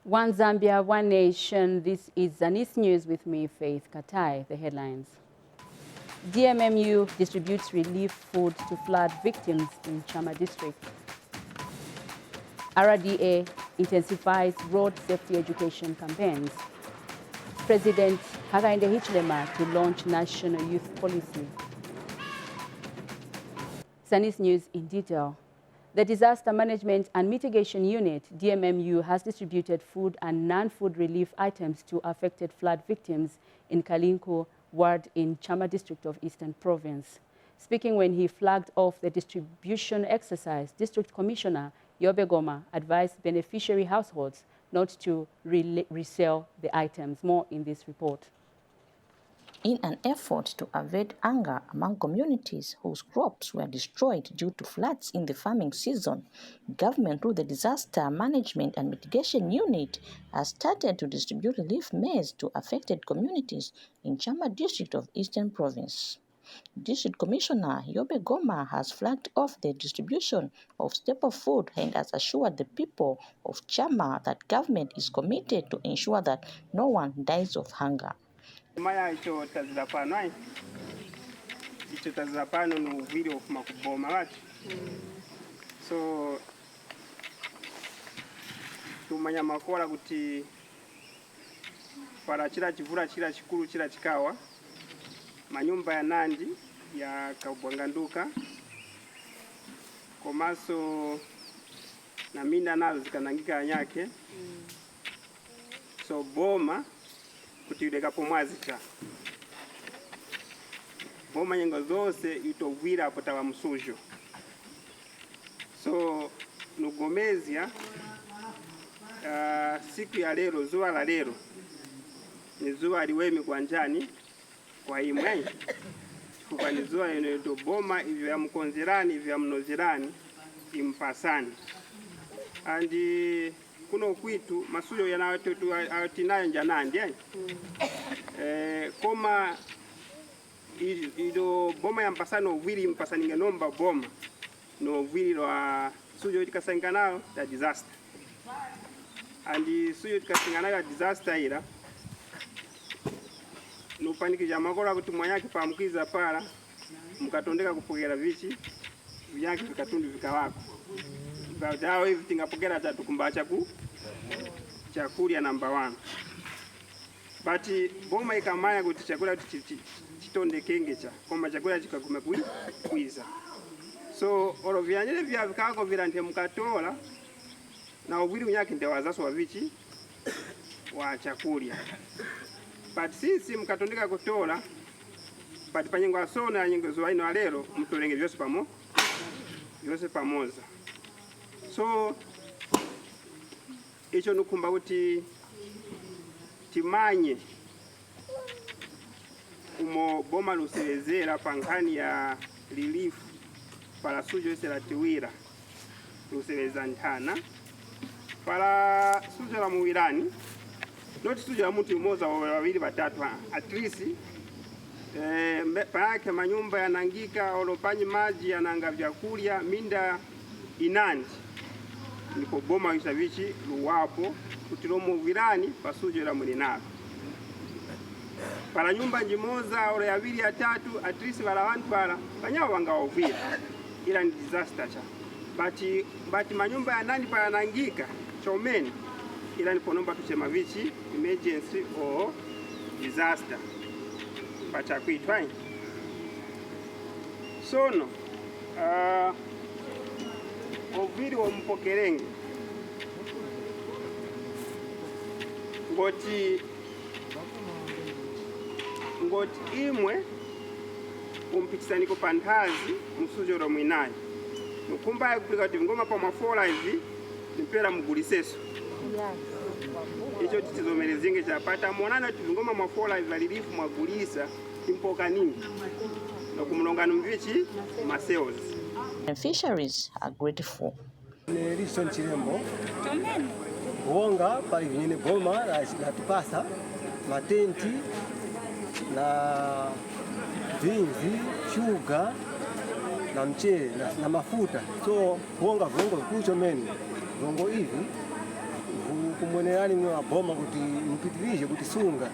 One Zambia, one nation. This is Zanis News with me, Faith Katai. The headlines. DMMU distributes relief food to flood victims in Chama district. RDA intensifies road safety education campaigns. President Hakainde Hichilema to launch national youth policy. Zanis News in detail. The Disaster Management and Mitigation Unit, DMMU, has distributed food and non-food relief items to affected flood victims in Kalinko ward in Chama district of Eastern Province. Speaking when he flagged off the distribution exercise, District Commissioner Yobe Goma advised beneficiary households not to resell the items. More in this report. In an effort to avert anger among communities whose crops were destroyed due to floods in the farming season, government through the Disaster Management and Mitigation Unit has started to distribute relief maize to affected communities in Chama district of Eastern Province. District Commissioner Yobe Goma has flagged off the distribution of staple food and has assured the people of Chama that government is committed to ensure that no one dies of hunger. Maya icho tazira pano no video of makuboma wati. So tumanya makola kuti para chila chivula chila chikulu chila chikawa manyumba ya Nandi ya Kabwanganduka komaso na minda nazo zikanangika nyake. So boma kuti udeka pomwazika boma nyengo zose itovira potawa msujo. So nugomezia siku ya lero, zuwa la lero ni zuwa liwemi kwa njani kwa imwe chikupa ni zuwa yeneto boma hivyo ya mkonzirani hivyo ya mnozirani impasani andi kuno kwitu masuyo yanawatinayo njanandi koma ido boma ya mpasani ovili mpasani ngenomba boma no ovili lwa suyo itikasenga nayo ya disaster andi suyo itikasenga nayo ya disaster ila nupanikija makola kuti mwanyake pamukiza pala mukatondeka kupokera vichi vyake vikatundu vikawako dawa hivi tingapokera tatu kumbacha chakulia number 1 but boma ikamaya kuti chakula chitonde kengecha koma chakula chikakume kuiza. So oro vyanyele vya vikako vilante mukatola na ubiri unyake ndewazaso wa vichi wa chakulia but since mukatondeka kutola but panyengo asona na nyengo zuwa ino alero mtolenge vyose pamoza. So icho nukumba kuti timanye umo boma luselezera pankani ya relief para sujo ese la tiwira luseleza ntana para sujo la muwirani not sujo la mtu mmoja wawili batatu at least paake manyumba yanangika olopanyi maji yananga vyakulia minda inandi niko boma wisavichi luwapo kutilomo virani pasujo la mulinalo para nyumba njimoza ore ya vili ya tatu at least wala wantu para panyawa wanga ovira ila ni disaster cha but manyumba ya nani para nangika chomeni ila ni ponomba tuchema vichi emergency or disaster pacha kuitwai sono oviri wa mpokerenge ngoti imwe umpikisaniko pantazi msujo ro mwinayi nukumba ya kupika kuti ngoma pa mafola hivi nipera muguliseso icho titizomerezinge chapata monana kuti ngoma mafola hivi alilifu mwagulisa impoka nini nokumulongano mvichi maseos. Beneficiaries are grateful. Nelson Chirembo kuonga pale kwenye boma la tupasa matenti na vinzi, shuga na mchele na mafuta. So kuonga vongo kucho meni vongo hivi kumwenerani mwa boma kuti mpitirize kuti sunga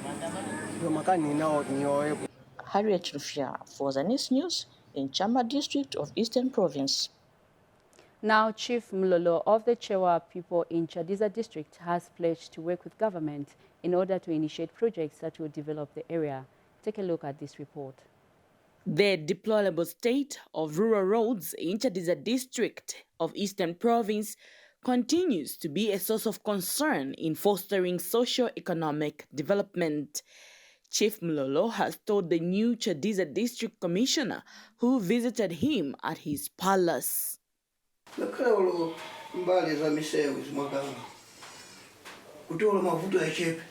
ndio makani nao nioepo. Harriet Rufia for Zanis News in Chamba district of Eastern Province. Now, Chief Mlolo of the Chewa people in Chadiza district has pledged to work with government in order to initiate projects that will develop the area. Take a look at this report. The deplorable state of rural roads in Chadiza district of Eastern Province continues to be a source of concern in fostering socio-economic development. Chief Mlolo has told the new Chadiza district commissioner who visited him at his palace. Mbali za misewu zimwagana kutola mavuto ya chepe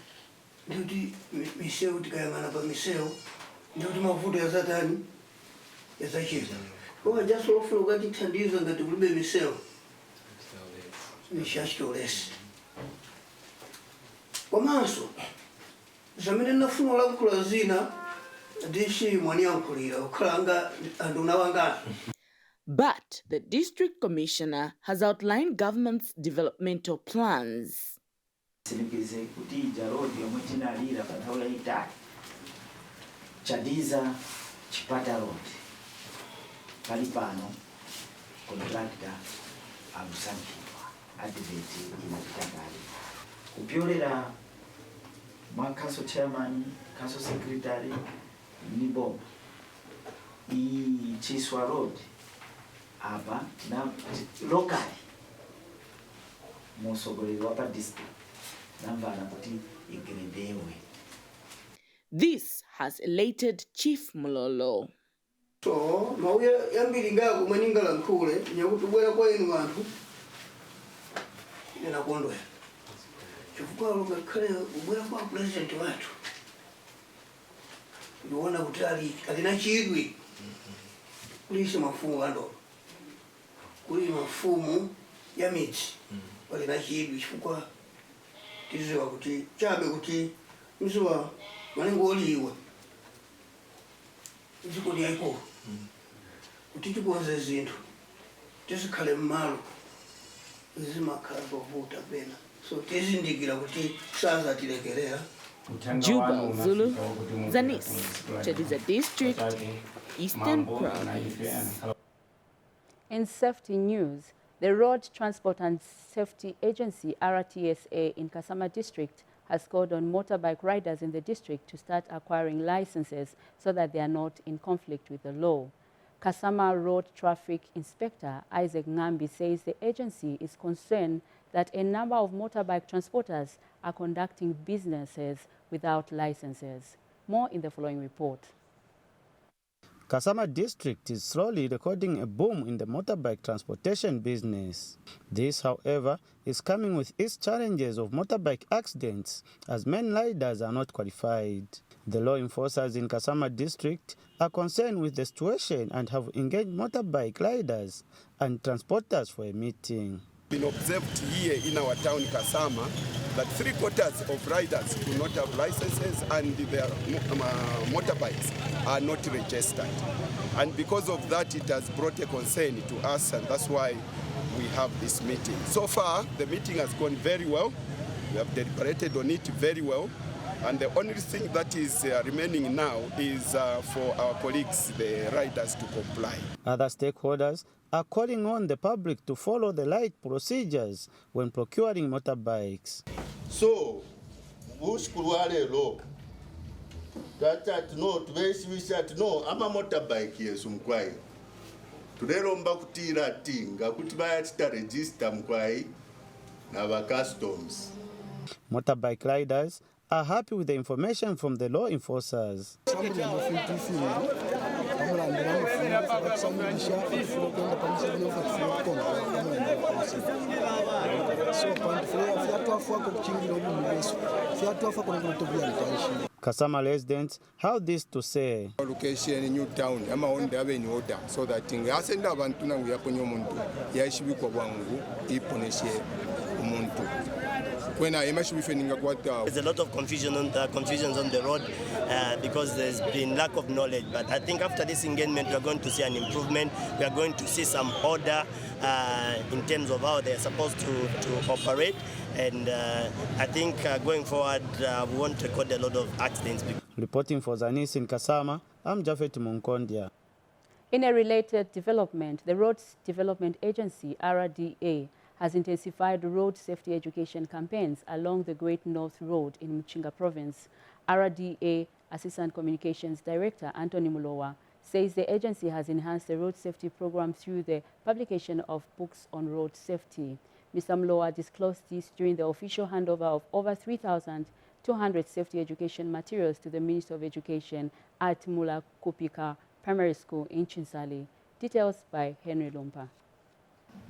ndio misewu tikayangana pa misewu ndio mavuto ya zatani ya zachepe kwa jaso ofuna ukati thandiza ngati kulibe misewu ni shashtolesi komanso zamene nafuna olankhula zina ndishi mwani yankhulira ukhalanga anduna wangana. But the district commissioner has outlined government's developmental plans. Chadiza Chipata Road. Palipano contractor amusankhidwa advert inapitangali. Kupyolera mwa council chairman, council secretary nibo Chiswa Road. Aba na locally musogolero wapa district nambana kuti igredewe. This has elated Chief Mlolo. So mauya yambiri ngaku maningala nkule nyakutubwera kwa inu bantu nina kondwe chifukwa lokale ubwera kwa president watu uliona kuti alina chidwi kulisi mafumu ando kuli mafumu ya miti walina chidwi chifukwa tiziwa kuti chabe kuti mzuwa malengo oliwa ziko lyaiko kuti tikuonze zinthu tizikhale mmalo zimakhala zovuta pena so tizindikira kuti saza tilekelera. Juba Zulu, Zanis, Chadiza district, Eastern Province. In safety news, the Road Transport and Safety Agency, RTSA, in Kasama district has called on motorbike riders in the district to start acquiring licenses so that they are not in conflict with the law. Kasama Road Traffic Inspector Isaac Ngambi says the agency is concerned that a number of motorbike transporters are conducting businesses without licenses. More in the following report. Kasama district is slowly recording a boom in the motorbike transportation business. This, however, is coming with its challenges of motorbike accidents as many riders are not qualified. The law enforcers in Kasama district are concerned with the situation and have engaged motorbike riders and transporters for a meeting. Been observed here in our town Kasama that 3/4 of riders do not have licenses and their motorbikes are not registered. And because of that, it has brought a concern to us, and that's why we have this meeting. So far, the meeting has gone very well. We have deliberated on it very well. And the only thing that is remaining now is for our colleagues, the riders, to comply. Other stakeholders are calling on the public to follow the right procedures when procuring motorbikes. So, uskulwalelo no tubesibisha no ama motorbike yesu mkwai tulelomba kutira tinga kuti bayatita register mkwai na ba customs. Motorbike riders are happy with the information from the law enforcers. Kasama residents have this to say. Location in new town, ama on the avenue order, so that things send abantu na uyaponyo muntu yashibikwa bwangu iponeshe umuntu There's a lot of confusions on the road because there's been lack of knowledge. But I think after this engagement, we are going to see an improvement. We are going to see some order in terms of how they're supposed to operate. And I think going forward, we won't record a lot of accidents. Reporting for Zanis in Kasama, I'm Jafet Munkondia. In a related development, the Roads Development Agency, RDA, has intensified road safety education campaigns along the Great North Road in Mchinga Province. RDA Assistant Communications Director Anthony Mulowa says the agency has enhanced the road safety program through the publication of books on road safety. Mr. Mulowa disclosed this during the official handover of over 3,200 safety education materials to the Minister of Education at Mula Kupika Primary School in Chinsali. Details by Henry Lumpa.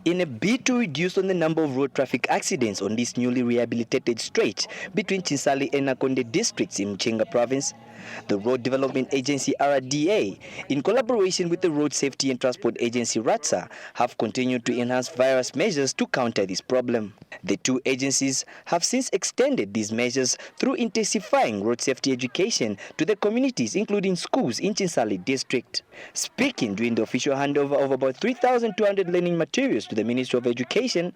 In a bid to reduce on the number of road traffic accidents on this newly rehabilitated stretch between Chinsali and Nakonde districts in Mchinga Province, the Road Development Agency RDA, in collaboration with the Road Safety and Transport Agency RATSA, have continued to enhance various measures to counter this problem. The two agencies have since extended these measures through intensifying road safety education to the communities, including schools in Chinsali district. Speaking during the official handover of about 3,200 learning materials to the Ministry of Education,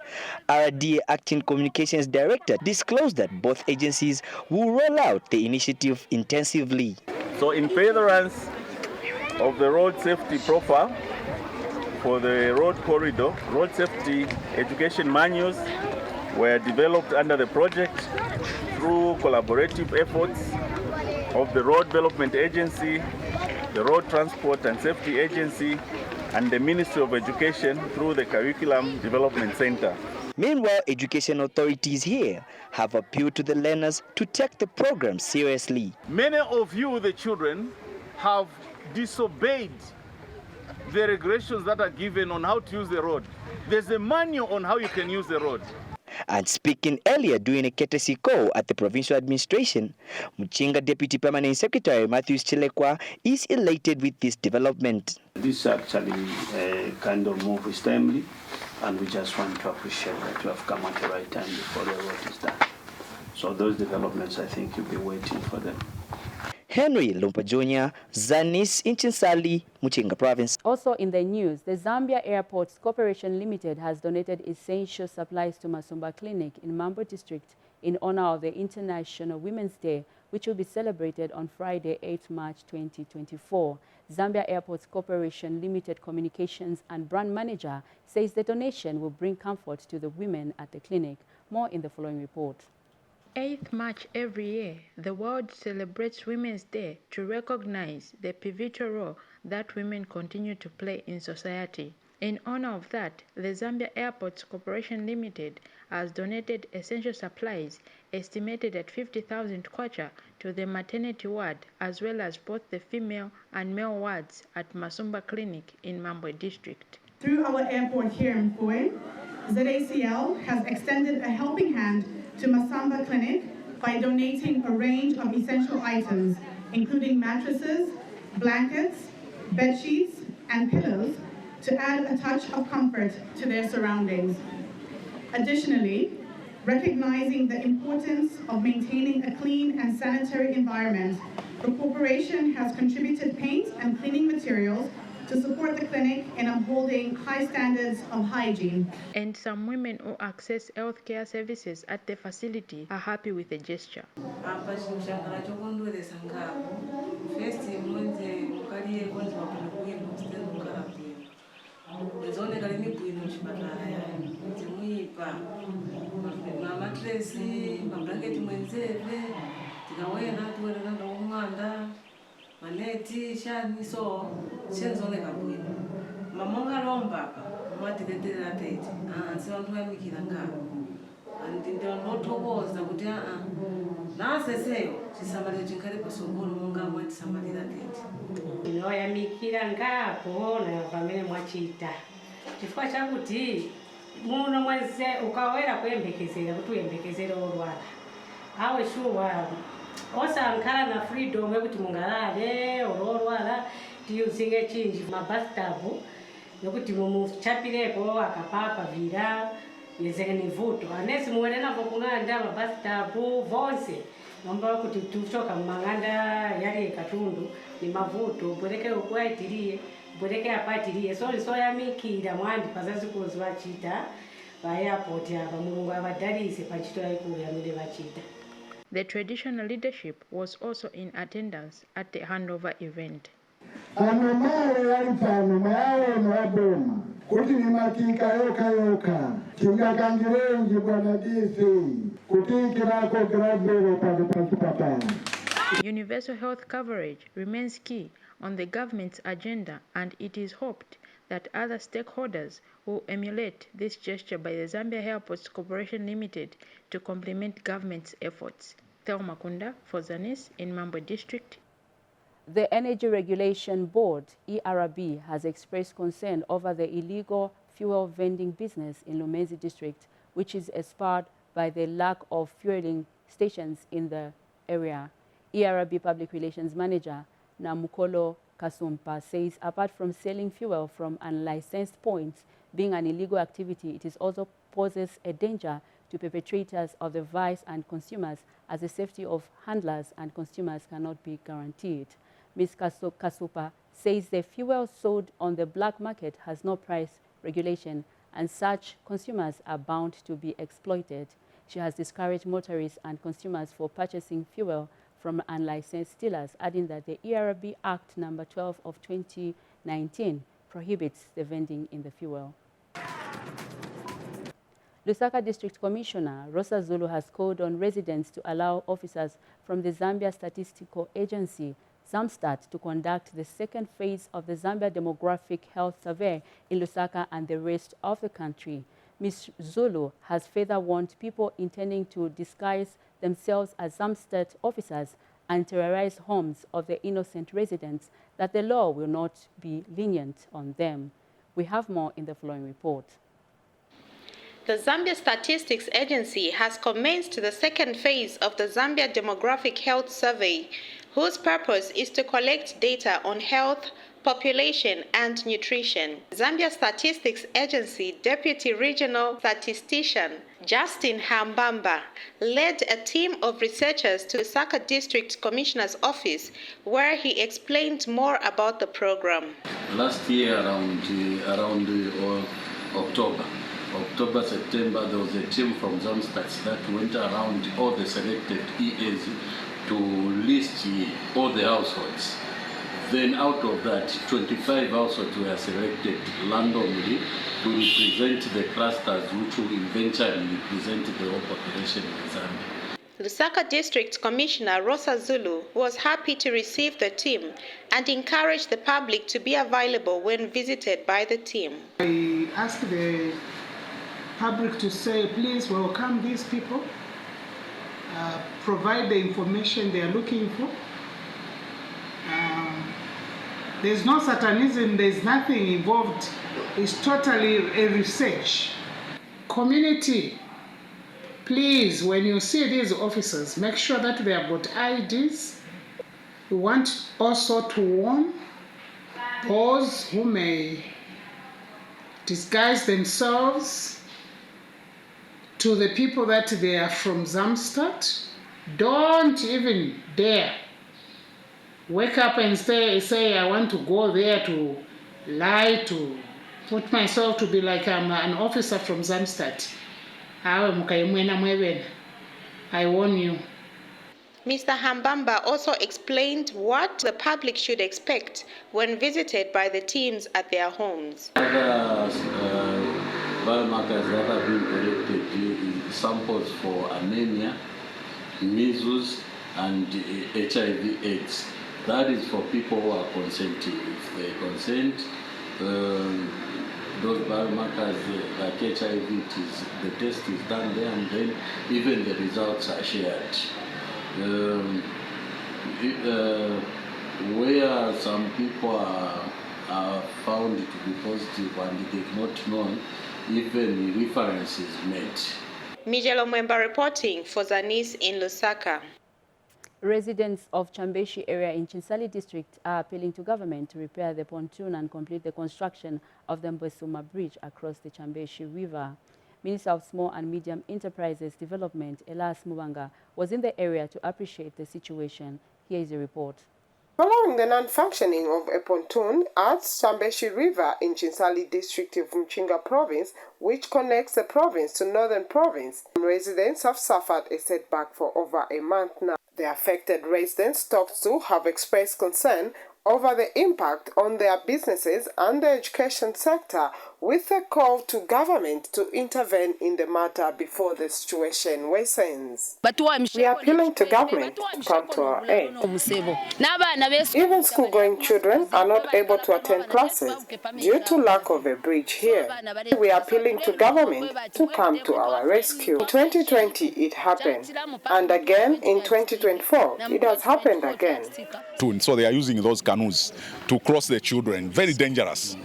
RDA Acting Communications Director disclosed that both agencies will roll out the initiative intensively. So in furtherance of the road safety profile for the road corridor, road safety education manuals were developed under the project through collaborative efforts of the Road Development Agency, the Road Transport and Safety Agency, and the Ministry of Education through the Curriculum Development Center. Meanwhile, education authorities here have appealed to the learners to take the program seriously. Many of you, the children, have disobeyed the regulations that are given on how to use the road. There's a manual on how you can use the road. And speaking earlier during a courtesy call at the provincial administration, Mchinga Deputy Permanent Secretary Matthews Chilekwa is elated with this development. This actually kind of move is timely, and we just want to appreciate that you have come at the right time before the road is done. So those developments, I think you'll be waiting for them. Henry Lumpa Jr., Zanis in Chinsali, Mchinga Province. Also in the news, the Zambia Airports Corporation Limited has donated essential supplies to Masumba Clinic in Mambo District in honor of the International Women's Day, which will be celebrated on Friday, 8 March 2024. Zambia Airports Corporation Limited Communications and Brand Manager says the donation will bring comfort to the women at the clinic. More in the following report. 8th March every year, the world celebrates Women's Day to recognize the pivotal role that women continue to play in society. In honor of that, the Zambia Airports Corporation Limited has donated essential supplies estimated at 50,000 kwacha to the maternity ward, as well as both the female and male wards at Masumba Clinic in Mambo District. Through our airport here in Pue, ZACL has extended a helping hand to Masamba Clinic by donating a range of essential items, including mattresses, blankets, bed sheets, and pillows to add a touch of comfort to their surroundings. Additionally, recognizing the importance of maintaining a clean and sanitary environment, the corporation has contributed paint and cleaning materials to support the clinic in upholding high standards of hygiene. And some women who access healthcare services at the facility are happy with the gesture. Maneti shani so chenzone kabwino mamonga lomba mwatiketera tete si vantu vamikira ngavo andi ndinothokoza kuti naseseyo chisamaliro chinkale pasogolo monga mwatisamalira tete ndinoyamikira ngapo na pamene mwachita chifukwa chakuti muno mwese ukawera kuyembekezera kuti uyembekezere olwala awe shuwa osankhala na freedom yokuti mungalale olwala tiyuzinge chinji mabasitabu yokuti mumuchapireko akapapa vira yezekani vuto anesi muwene navo kung'anda mabasi tapu vonse ngomba kuti tuchoka mang'anda yali katundu ni mavuto bwereke ukwaitirie bwereke apatirie so yamikira mwandi pazazi kuzi vachita va airport apa mulungu avadalise pachito yaikulu yamene vachita. The traditional leadership was also in attendance at the handover event. Anamale yalitano mawe mwabema kuti ni matika yoka tingakangirenji bwana DC kutikirako grabero papa. Universal health coverage remains key on the government's agenda, and it is hoped that other stakeholders will emulate this gesture by the Zambia Airports Corporation Limited to complement government's efforts. Thelma Kunda for Zanis in Mambo District. The Energy Regulation Board, ERB, has expressed concern over the illegal fuel vending business in Lumezi District, which is spurred by the lack of fueling stations in the area. ERB Public Relations Manager Namukolo Kasumpa says apart from selling fuel from unlicensed points being an illegal activity, it is also poses a danger to perpetrators of the vice and consumers, as the safety of handlers and consumers cannot be guaranteed. Ms. Kasupa says the fuel sold on the black market has no price regulation, and such consumers are bound to be exploited. She has discouraged motorists and consumers for purchasing fuel from unlicensed dealers, adding that the ERB Act number 12 of 2019 prohibits the vending in the fuel. Lusaka District Commissioner Rosa Zulu has called on residents to allow officers from the Zambia Statistical Agency, ZAMSTAT, to conduct the second phase of the Zambia Demographic Health Survey in Lusaka and the rest of the country. Ms. Zulu has further warned people intending to disguise themselves as ZAMSTAT officers and terrorize homes of the innocent residents that the law will not be lenient on them. We have more in the following report. The Zambia Statistics Agency has commenced the second phase of the Zambia Demographic Health Survey, whose purpose is to collect data on health, population, and nutrition. Zambia Statistics Agency Deputy Regional Statistician Justin Hambamba led a team of researchers to the Lusaka District Commissioner's office, where he explained more about the program. Last year, around October, September, there was a team from ZAMSTAT that went around all the selected EAs to list all the households. Then out of that, 25 households were selected randomly to represent the clusters which will eventually represent the whole population in Zambia. Lusaka District Commissioner Rosa Zulu was happy to receive the team and encouraged the public to be available when visited by the team. I asked the public to say, please welcome these people, provide the information they are looking for. There's no satanism, there's nothing involved. It's totally a research. Community, please, when you see these officers, make sure that they have got IDs. We want also to warn those who may disguise themselves to the people that they are from ZAMSTAT. Don't even dare wake up and say I want to go there to lie, to put myself to be like I'm an officer from ZAMSTAT. I warn you. Mr. Hambamba also explained what the public should expect when visited by the teams at their homes. Other biomarkers that have been collected, samples for anemia, measles, and HIV/AIDS. That is for people who are consenting. If they consent, those biomarkers like HIV, the test is done there, and then even the results are shared. Where some people are found to be positive and they've not known, even reference is made. Mijelo Mwemba reporting for Zanis in Lusaka. Residents of Chambeshi area in Chinsali district are appealing to government to repair the pontoon and complete the construction of the Mbesuma bridge across the Chambeshi River. Minister of Small and Medium Enterprises Development, Elias Mubanga, was in the area to appreciate the situation. Here is a report. Following the non-functioning of a pontoon at Sambeshi River in Chinsali district of Mchinga province, which connects the province to northern province, residents have suffered a setback for over a month now. The affected residents talked to have expressed concern over the impact on their businesses and the education sector, with a call to government to intervene in the matter before the situation worsens. We are appealing to government to come to our aid. Even school-going children are not able to attend classes due to lack of a bridge here. We are appealing to government to come to our rescue. In 2020 it happened, and again in 2024 it has happened again. So they are using those canoes to cross the children, very dangerous.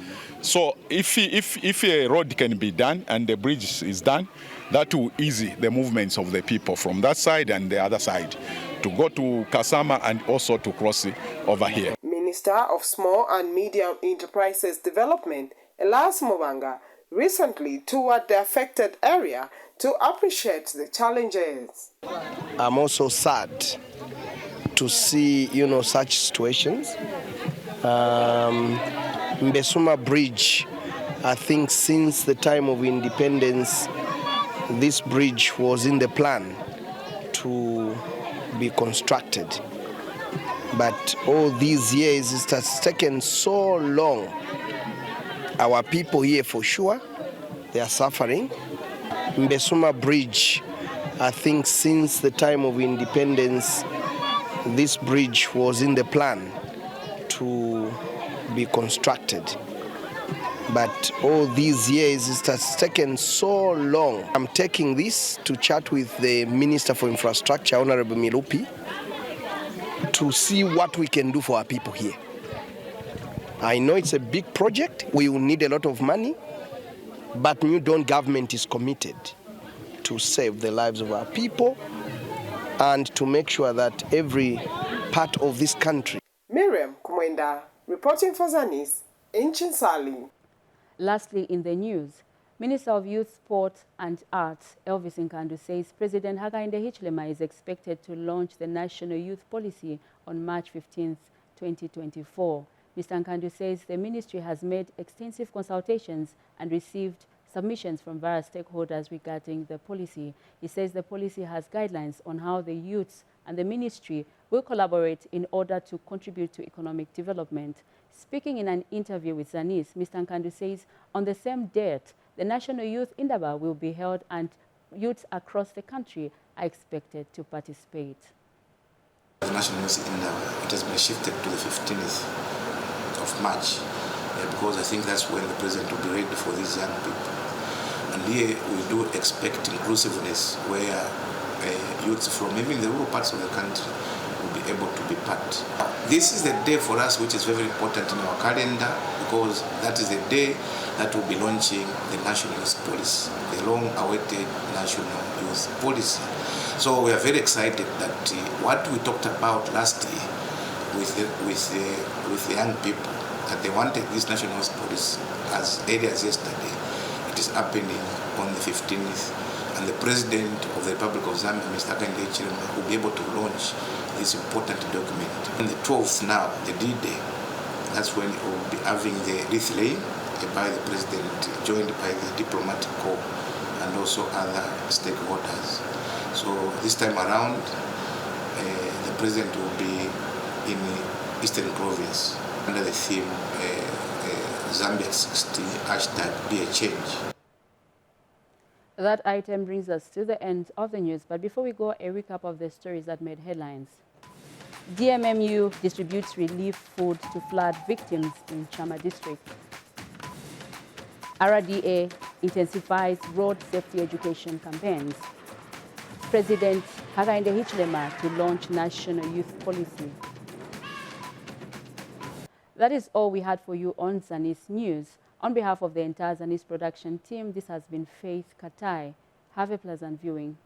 So if a road can be done and the bridge is done, that will ease the movements of the people from that side and the other side to go to Kasama and also to cross over here. Minister of Small and Medium Enterprises Development, Elias Mubanga, recently toured the affected area to appreciate the challenges. I'm also sad to see, such situations. Mbesuma Bridge, I think since the time of independence, this bridge was in the plan to be constructed. But all these years, it has taken so long. Our people here, for sure, they are suffering. Mbesuma Bridge, I think since the time of independence, this bridge was in the plan to be constructed. But all these years, it has taken so long. I'm taking this to chat with the Minister for Infrastructure, Honorable Milupi, to see what we can do for our people here. I know it's a big project. We will need a lot of money, but New Dawn government is committed to save the lives of our people and to make sure that every part of this country. Miriam Kumwenda, reporting for Zanis in Chinsali. Lastly, in the news, Minister of Youth, Sport and Arts, Elvis Nkandu, says President Hakainde Hichilema is expected to launch the National Youth Policy on March 15, 2024. Mr. Nkandu says the ministry has made extensive consultations and received submissions from various stakeholders regarding the policy. He says the policy has guidelines on how the youths and the ministry will collaborate in order to contribute to economic development. Speaking in an interview with Zanis, Mr. Nkandu says on the same date, the National Youth Indaba will be held and youths across the country are expected to participate. The National Youth Indaba, it has been shifted to the 15th of March because I think that's when the president will be ready for these young people. And here we do expect inclusiveness where youths from even the rural parts of the country will be able to be part. This is the day for us which is very important in our calendar because that is the day that will be launching the National Youth Policy, the long-awaited National Youth Policy. So we are very excited that what we talked about last year with the young people, that they wanted this National Youth Policy as early as yesterday. It is happening on the 15th, and the President of the Republic of Zambia, Mr. Hakainde Hichilema, will be able to launch this important document. On the 12th now, the D-Day, that's when we will be having the wreath laying by the President, joined by the diplomatic corps and also other stakeholders. So this time around, the President will be in the Eastern Province under the theme Zambia 60, #Be a Change. That item brings us to the end of the news, but before we go, a recap of the stories that made headlines. DMMU distributes relief food to flood victims in Chama district. RDA intensifies road safety education campaigns. President Hakainde Hichilema to launch National Youth Policy. That is all we had for you on Zanis News. On behalf of the entire Zanis production team, this has been Faith Katai. Have a pleasant viewing.